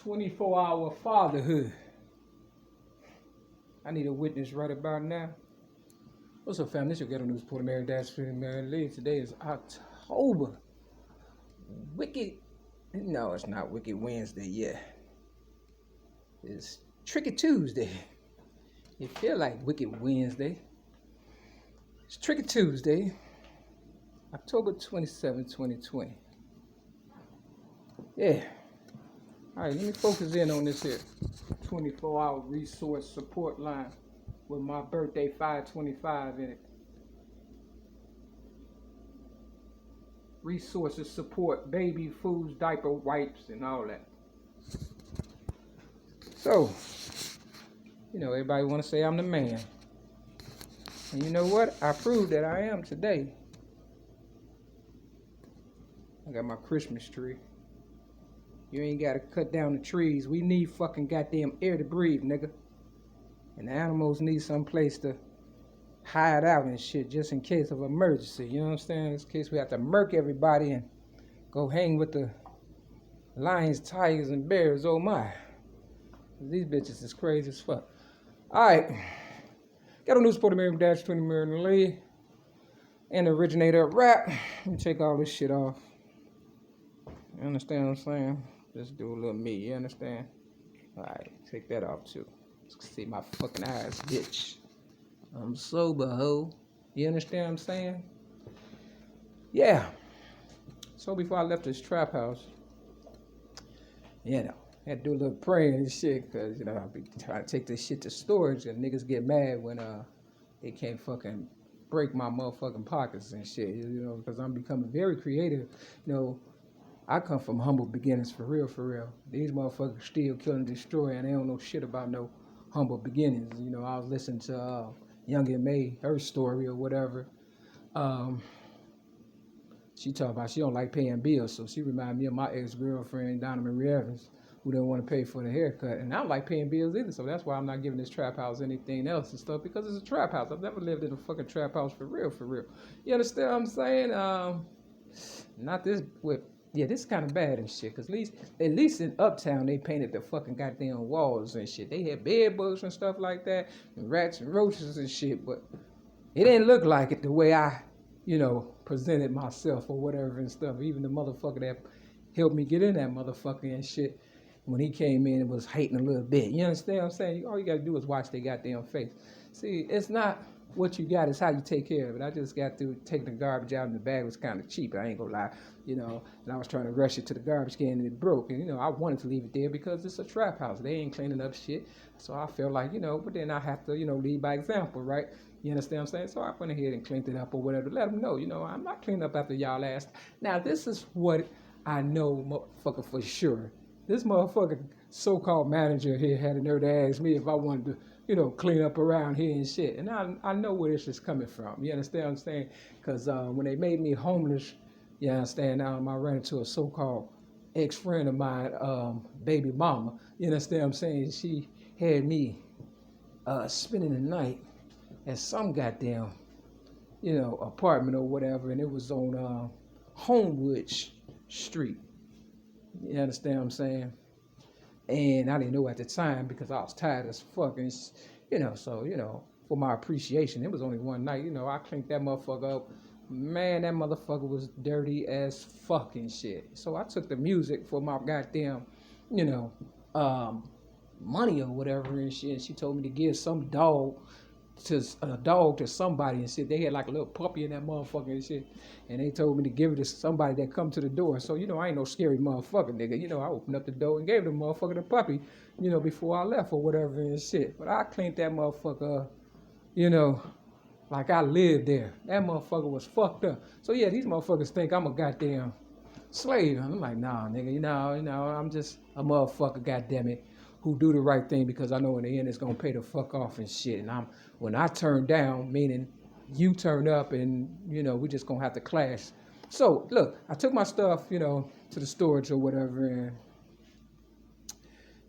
24-hour fatherhood. I need a witness right about now. What's up, fam? This is your ghetto news reporter, Mary Dash, Mary Lee. Today is October. No, it's not Wicked Wednesday yet. It's Tricky Tuesday. It feel like Wicked Wednesday. It's Tricky Tuesday, October 27, 2020. Yeah. All right, let me focus in on this here 24-hour resource support line with my birthday 525 in it. Resources support baby foods, diaper wipes, and all that. So, everybody want to say I'm the man. And you know what? I proved that I am today. I got my Christmas tree. You ain't got to cut down the trees. We need fucking goddamn air to breathe, nigga. And the animals need some place to hide out and shit just in case of emergency. You know what I'm saying? In case we have to murk everybody and go hang with the lions, tigers, and bears. Oh my. These bitches is crazy as fuck. Alright. Got a news reporter, Mary Dash, 20 Maryland Lee. And the originator of rap. Let me take all this shit off. You understand what I'm saying? Just do a little me, you understand? Alright, take that off too. See my fucking eyes, bitch. I'm sober, ho. You understand what I'm saying? Yeah. So before I left this trap house, I had to do a little praying and shit, cause I be trying to take this shit to storage, and niggas get mad when they can't fucking break my motherfucking pockets and shit. Because I'm becoming very creative. I come from humble beginnings, for real, for real. These motherfuckers still kill and destroy, and they don't know shit about no humble beginnings. I was listening to Young M.A., her story or whatever. She talked about she don't like paying bills, so she reminded me of my ex-girlfriend, Donna Marie Evans, who didn't want to pay for the haircut. And I don't like paying bills either, so that's why I'm not giving this trap house anything else and stuff, because it's a trap house. I've never lived in a fucking trap house for real, for real. You understand what I'm saying? Not this with... Yeah, this is kind of bad and shit, because at least in Uptown, they painted the fucking goddamn walls and shit. They had bed bugs and stuff like that, and rats and roaches and shit, but it didn't look like it the way I, presented myself or whatever and stuff. Even the motherfucker that helped me get in that motherfucker and shit, when he came in, was hating a little bit. You understand what I'm saying? All you got to do is watch their goddamn face. See, it's not what you got, it's how you take care of it. I just got through taking the garbage out, and the bag was kind of cheap. I ain't gonna lie, and I was trying to rush it to the garbage can, and it broke. And I wanted to leave it there because it's a trap house. They ain't cleaning up shit, so I felt like but then I have to lead by example, right? You understand what I'm saying? So I went ahead and cleaned it up or whatever. Let them know, I'm not cleaning up after y'all last. Now this is what I know, motherfucker, for sure. This motherfucker so-called manager here had the nerve to ask me if I wanted to, clean up around here and shit. And I know where this is coming from. You understand what I'm saying? Because when they made me homeless, you understand, now I ran into a so-called ex-friend of mine, baby mama. You understand what I'm saying? She had me spending the night at some goddamn, apartment or whatever. And it was on Homewood Street. You understand what I'm saying? And I didn't know at the time because I was tired as fuck. And, so, for my appreciation, it was only one night. I cleaned that motherfucker up. Man, that motherfucker was dirty as fucking shit. So I took the music for my goddamn, money or whatever and shit. And she told me to give some dog to somebody and shit. They had like a little puppy in that motherfucker and shit, and they told me to give it to somebody that come to the door. So I ain't no scary motherfucker, nigga. I opened up the door and gave the motherfucker the puppy, before I left or whatever and shit. But I cleaned that motherfucker up, like I lived there. That motherfucker was fucked up. So yeah, these motherfuckers think I'm a goddamn slave. I'm like, nah, nigga, I'm just a motherfucker, goddammit, who do the right thing because I know in the end it's gonna pay the fuck off and shit. And when I turn down, meaning you turn up, and we just gonna have to clash. So look, I took my stuff, to the storage or whatever, and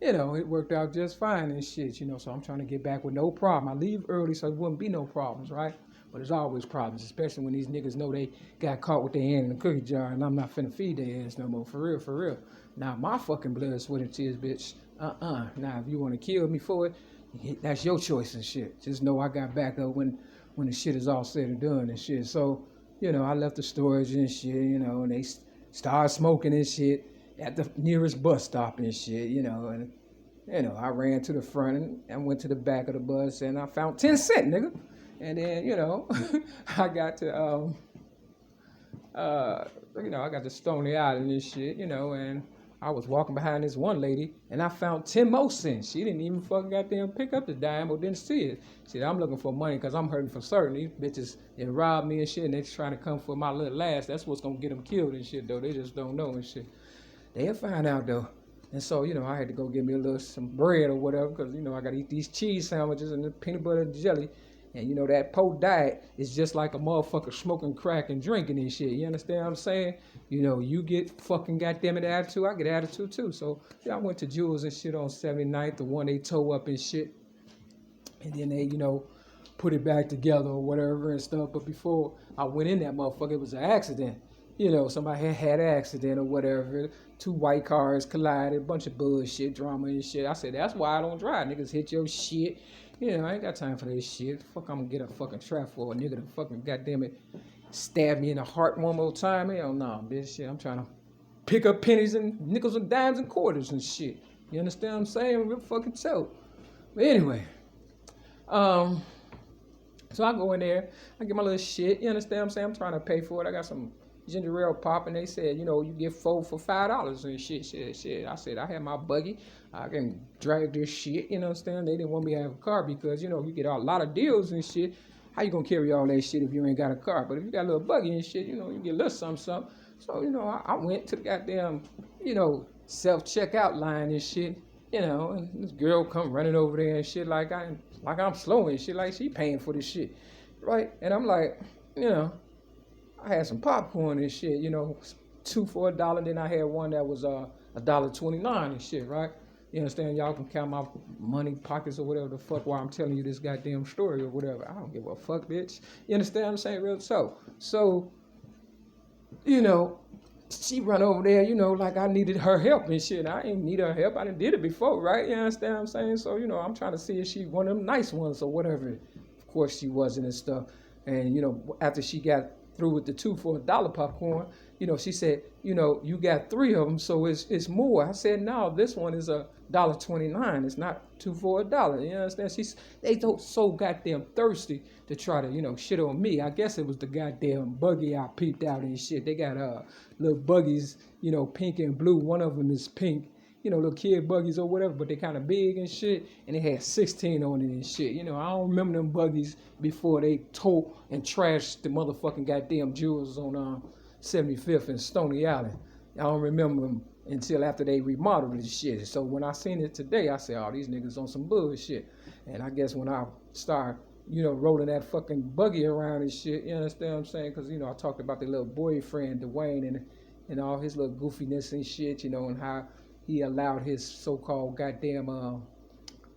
it worked out just fine and shit, so I'm trying to get back with no problem. I leave early so it wouldn't be no problems, right? But there's always problems, especially when these niggas know they got caught with their hand in the cookie jar and I'm not finna feed their ass no more. For real, for real. Now, my fucking blood, sweat, and tears, bitch. Now, if you want to kill me for it, that's your choice and shit. Just know I got back up when the shit is all said and done and shit. So, I left the storage and shit, and they started smoking and shit at the nearest bus stop and shit, and I ran to the front and went to the back of the bus and I found 10 cents, nigga. And then, I got to, I got to STONY Island and shit, and I was walking behind this one lady and I found 10 more cents. She didn't even fucking goddamn pick up the dime or didn't see it. She said, I'm looking for money because I'm hurting for certain. These bitches, they robbed me and shit and they trying to come for my little last. That's what's going to get them killed and shit, though. They just don't know and shit. They'll find out, though. And so, I had to go get me some bread or whatever because, I got to eat these cheese sandwiches and the peanut butter and jelly. And, that po diet is just like a motherfucker smoking crack and drinking and shit. You understand what I'm saying? You get fucking goddamn it attitude, I get attitude too. So, I went to Jules and shit on 79th, the one they tore up and shit. And then they, put it back together or whatever and stuff. But before I went in that motherfucker, it was an accident. Somebody had an accident or whatever. 2 white cars collided, a bunch of bullshit, drama and shit. I said, that's why I don't drive. Niggas hit your shit. I ain't got time for this shit. Fuck, I'm gonna get a fucking trap for a nigga to fucking goddamn it stab me in the heart one more time. Hell no, bitch. Shit, I'm trying to pick up pennies and nickels and dimes and quarters and shit. You understand what I'm saying? Real fucking so. But anyway, so I go in there, I get my little shit. You understand what I'm saying? I'm trying to pay for it. I got some ginger ale pop, and they said, you get 4 for $5 and shit. I said, I had my buggy. I can drag this shit, you know what I'm saying? They didn't want me to have a car because, you get a lot of deals and shit. How you gonna carry all that shit if you ain't got a car? But if you got a little buggy and shit, you get a little something. So, I went to the goddamn, self-checkout line and shit, and this girl come running over there and shit like I'm slow and shit, like she paying for this shit, right? And I'm like, I had some popcorn and shit, 2 for $1. Then I had one that was $1.29 and shit, right? You understand? Y'all can count my money pockets or whatever the fuck while I'm telling you this goddamn story or whatever. I don't give a fuck, bitch. You understand what I'm saying? Real so, she run over there, like I needed her help and shit. I ain't need her help. I done did it before, right? You understand what I'm saying? So, I'm trying to see if she one of them nice ones or whatever. Of course she wasn't and stuff. And, after she got through with the 2 for $1 popcorn, she said, you got 3 of them, so it's more. I said, no, this one is $1.29. It's not 2 for $1. You understand? They so goddamn thirsty to try to, shit on me. I guess it was the goddamn buggy I peeped out and shit. They got little buggies, pink and blue. One of them is pink. Little kid buggies or whatever, but they kind of big and shit, and it had 16 on it and shit. I don't remember them buggies before they tore and trashed the motherfucking goddamn jewels on 75th and STONY Island. I don't remember them until after they remodeled this shit. So when I seen it today, I said, oh, these niggas on some bullshit. And I guess when I start, rolling that fucking buggy around and shit, you understand what I'm saying? Because, I talked about the little boyfriend, Dwayne, and all his little goofiness and shit, and how he allowed his so-called goddamn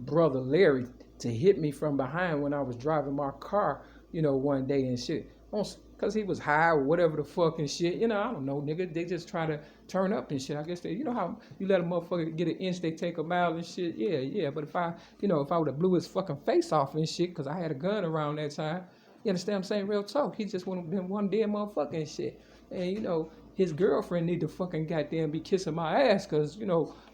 brother Larry to hit me from behind when I was driving my car, one day and shit. Because he was high or whatever the fuck and shit. I don't know, nigga. They just try to turn up and shit. I guess they, how you let a motherfucker get an inch, they take a mile and shit. Yeah. But if I would have blew his fucking face off and shit, because I had a gun around that time, you understand what I'm saying? Real talk. He just wouldn't have been one dead motherfucker and shit. And, his girlfriend need to fucking goddamn be kissing my ass because,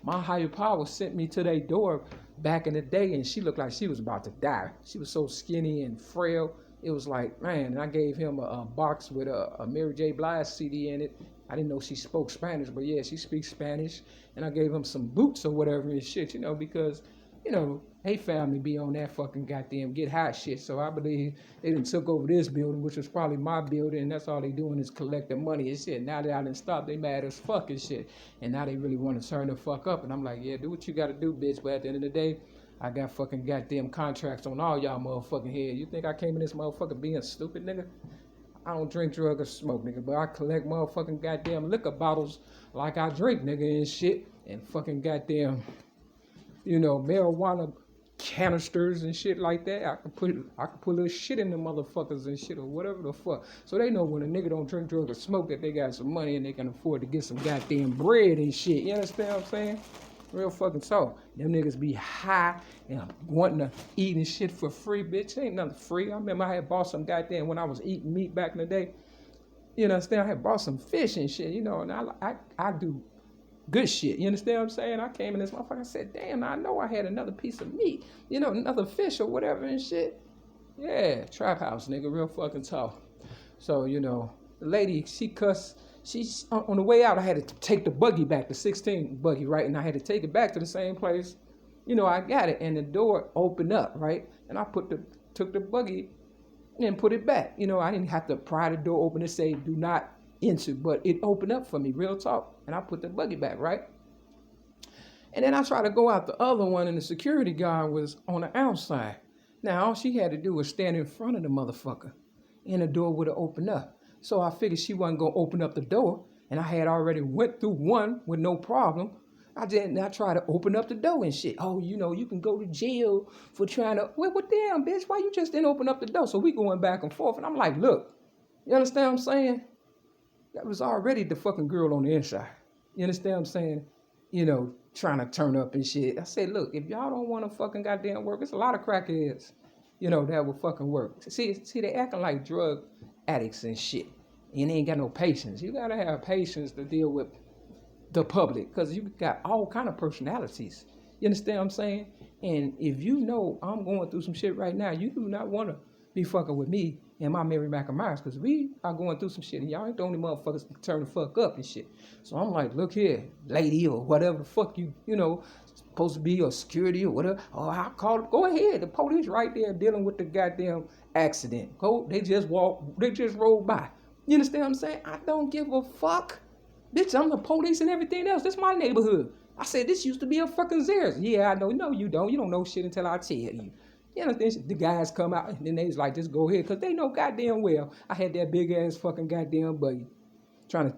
my higher power sent me to their door back in the day and she looked like she was about to die. She was so skinny and frail. It was like, man, and I gave him a box with a Mary J. Blige CD in it. I didn't know she spoke Spanish, but yeah, she speaks Spanish. And I gave him some boots or whatever and shit, because, hey family be on that fucking goddamn get high shit. So I believe they done took over this building, which was probably my building, and that's all they doing is collecting money and shit. Now that I done stopped, they mad as fuck and shit. And now they really want to turn the fuck up. And I'm like, yeah, do what you gotta do, bitch. But at the end of the day, I got fucking goddamn contracts on all y'all motherfucking head. You think I came in this motherfucker being stupid, nigga? I don't drink, drug, or smoke, nigga, but I collect motherfucking goddamn liquor bottles like I drink, nigga, and shit. And fucking goddamn, marijuana canisters and shit like that. I could put little shit in the motherfuckers and shit or whatever the fuck. So they know when a nigga don't drink drugs or smoke that they got some money and they can afford to get some goddamn bread and shit. You understand what I'm saying? Real fucking talk. Them niggas be high and wanting to eat and shit for free, bitch. Ain't nothing free. I remember I had bought some goddamn when I was eating meat back in the day. You understand? I had bought some fish and shit, you know, and I do good shit. You understand what I'm saying? I came in this motherfucker, I said, damn, I know I had another piece of meat, you know, another fish or whatever and shit. Yeah, trap house, nigga, real fucking talk. So, you know, the lady, she cussed. She's on the way out, I had to take the buggy back, the 16 buggy, right? And I had to take it back to the same place. You know, I got it, and the door opened up, right? And I took the buggy and put it back. You know, I didn't have to pry the door open and say, do not enter, but it opened up for me, real talk. And I put the buggy back, right? And then I tried to go out the other one, and the security guard was on the outside. Now, all she had to do was stand in front of the motherfucker, and the door would have opened up. So I figured she wasn't going to open up the door, and I had already went through one with no problem. I tried to open up the door and shit. Oh, you know, you can go to jail for trying to, well, damn, bitch, why you just didn't open up the door? So we going back and forth, and I'm like, look, you understand what I'm saying? That was already the fucking girl on the inside. You understand what I'm saying? You know, trying to turn up and shit. I said, look, if y'all don't want to fucking goddamn work, there's a lot of crackheads, you know, that will fucking work. See, they acting like drug addicts and shit. And they ain't got no patience. You gotta have patience to deal with the public, because you got all kind of personalities. You understand what I'm saying? And if you know I'm going through some shit right now, you do not want to be fucking with me and my ML-MACK because we are going through some shit, and y'all ain't the only motherfuckers to turn the fuck up and shit. So I'm like, look here, lady, or whatever the fuck you know, supposed to be, or security or whatever. Oh, I'll call it. Go ahead. The police right there dealing with the goddamn accident. They just rolled by. You understand what I'm saying? I don't give a fuck. Bitch, I'm the police and everything else. This my neighborhood. I said, this used to be a fucking Zares. Yeah, I know. No, you don't. You don't know shit until I tell you. You know, the guys come out, and then they was like, just go ahead. Because they know goddamn well I had that big-ass fucking goddamn buggy trying to,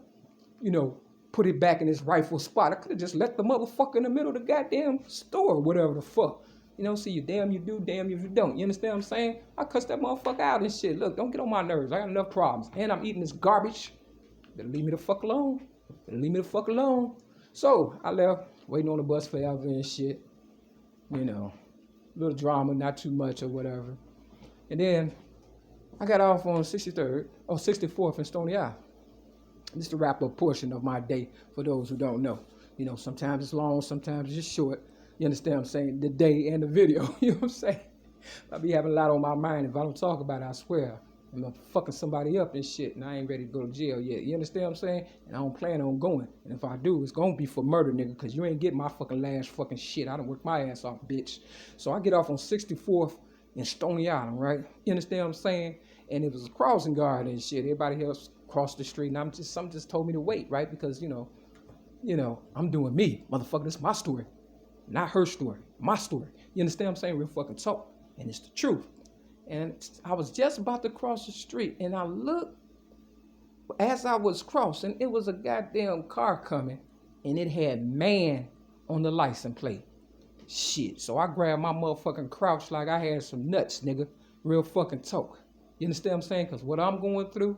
you know, put it back in its rightful spot. I could have just let the motherfucker in the middle of the goddamn store, whatever the fuck. You know, see, you damn you do, damn if you don't. You understand what I'm saying? I cuss that motherfucker out and shit. Look, don't get on my nerves. I got enough problems. And I'm eating this garbage. Better leave me the fuck alone. So I left, waiting on the bus forever and shit. You know, little drama, not too much or whatever. And then I got off on 64th in Stony Isle. This is the wrap-up portion of my day for those who don't know. You know, sometimes it's long, sometimes it's short. You understand what I'm saying? The day and the video, you know what I'm saying? I be having a lot on my mind. If I don't talk about it, I swear, I'm fucking somebody up and shit, and I ain't ready to go to jail yet. You understand what I'm saying? And I don't plan on going. And if I do, it's gonna be for murder, nigga, because you ain't getting my fucking last fucking shit. I done worked my ass off, bitch. So I get off on 64th in Stony Island, right? You understand what I'm saying? And it was a crossing guard and shit. Everybody else crossed the street, and some just told me to wait, right? Because, you know, I'm doing me. Motherfucker, this is my story. Not her story, my story. You understand what I'm saying? Real fucking talk. And it's the truth. And I was just about to cross the street, and I looked as I was crossing, it was a goddamn car coming, and it had Mann on the license plate. Shit. So I grabbed my motherfucking crouch like I had some nuts, nigga. Real fucking talk. You understand what I'm saying? Because what I'm going through,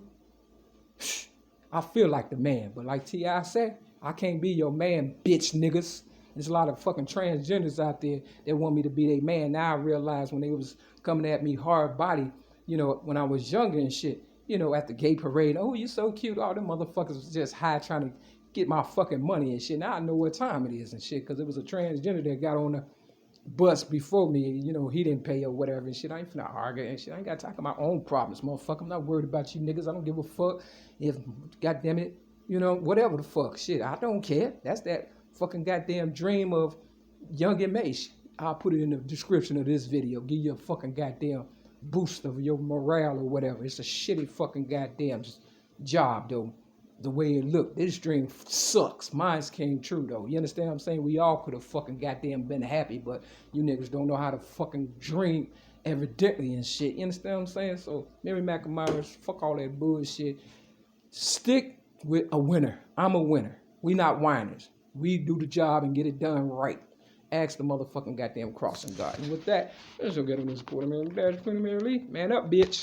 I feel like the man. But like T.I. said, I can't be your man, bitch niggas. There's a lot of fucking transgenders out there that want me to be their man. Now I realize when they was coming at me hard body, you know, when I was younger and shit, you know, at the gay parade, oh, you so cute. All them motherfuckers was just high trying to get my fucking money and shit. Now I know what time it is and shit, because it was a transgender that got on the bus before me. You know, he didn't pay or whatever and shit. I ain't finna argue and shit. I ain't got to talk about my own problems, motherfucker. I'm not worried about you niggas. I don't give a fuck if, goddamn it, you know, whatever the fuck. Shit, I don't care. That's that fucking goddamn dream of young and Mace. I'll put it in the description of this video. Give you a fucking goddamn boost of your morale or whatever. It's a shitty fucking goddamn job, though. The way it looked. This dream sucks. Mine came true, though. You understand what I'm saying? We all could have fucking goddamn been happy, but you niggas don't know how to fucking dream evidently and shit. You understand what I'm saying? So, ML-MACK, fuck all that bullshit. Stick with a winner. I'm a winner. We not whiners. We do the job and get it done right. ask the motherfucking goddamn crossing guard. And with that, let's go get on this $250,000 badge, man up, bitch.